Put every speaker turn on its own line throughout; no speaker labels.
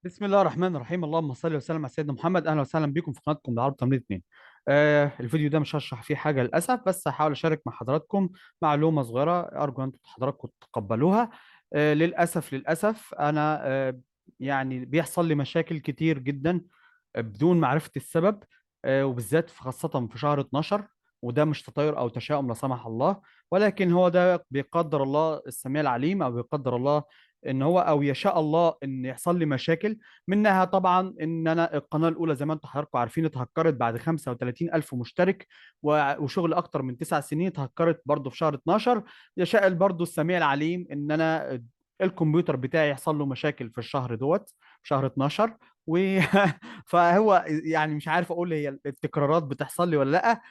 بسم الله الرحمن الرحيم. اللهم صل وسلم على سيدنا محمد. اهلا وسهلا بكم في قناتكم العرب تمرين اتنين. الفيديو ده مش هشرح فيه حاجه للاسف، بس هحاول اشارك مع حضراتكم معلومه صغيره، ارجو ان انتم حضراتكم تتقبلوها. للاسف انا يعني بيحصل لي مشاكل كتير جدا بدون معرفه السبب، وبالذات خاصه في شهر 12. وده مش تطير او تشاؤم لا سمح الله، ولكن هو ده بيقدر الله السميع العليم، او بيقدر الله ان هو او يشاء الله ان يحصل لي مشاكل. منها طبعا ان انا القناه الاولى زي ما انتم حضراتكم عارفين اتهكرت بعد 35 الف مشترك، وشغل اكتر من 9 سنين اتهكرت برضه في شهر 12. يشاء برضه السميع العليم ان انا الكمبيوتر بتاعي يحصل له مشاكل في الشهر دوت، في شهر 12. و فهو يعني مش عارف اقول هي التكرارات بتحصل لي ولا لا.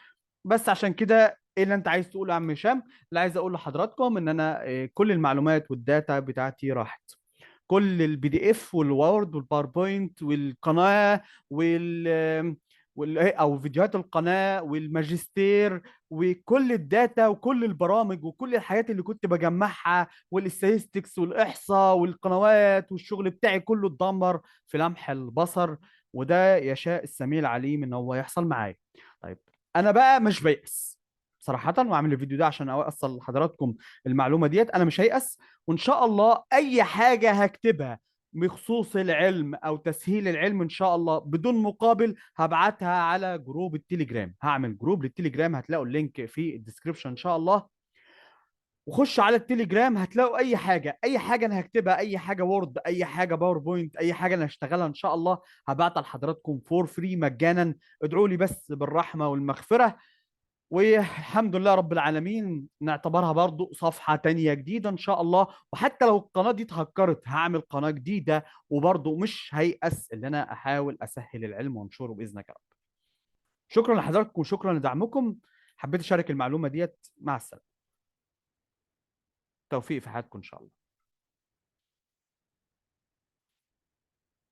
بس عشان كده ايه اللي انت عايز تقوله يا عم هشام؟ اللي عايز اقول لحضراتكم ان انا كل المعلومات والداتا بتاعتي راحت. كل البي دي اف والوورد والباوربوينت والقناه او فيديوهات القناه والماجستير وكل الداتا وكل البرامج وكل الحاجات اللي كنت بجمعها والاستاتستكس والاحصاء والقنوات والشغل بتاعي كله اتدمر في لمح البصر. وده يشاء السميع العليم ان هو يحصل معايا. طيب، انا بقى مش بيأس صراحة، وعامل الفيديو ده عشان اوصل لحضراتكم المعلومة ديت. انا مش هيأس، وان شاء الله اي حاجه هكتبها بخصوص العلم او تسهيل العلم ان شاء الله بدون مقابل هبعتها على جروب التليجرام. هعمل جروب للتليجرام، هتلاقوا اللينك في الديسكريبشن ان شاء الله. وخش على التليجرام هتلاقوا اي حاجه انا هكتبها، اي حاجه وورد، اي حاجه باوربوينت، اي حاجه انا هشتغلها ان شاء الله هبعتها لحضراتكم فور فري مجانا. ادعوا لي بس بالرحمه والمغفره. والحمد لله رب العالمين، نعتبرها برضو صفحة تانية جديدة إن شاء الله. وحتى لو القناة دي اتهكرت هعمل قناة جديدة، وبرضو مش هيأس إن أنا أحاول أسهل العلم وأنشره بإذنك يا رب. شكرا لحضراتكم وشكرا لدعمكم. حبيت أشارك المعلومة ديت. مع السلامة. توفيق في حياتكم إن شاء الله.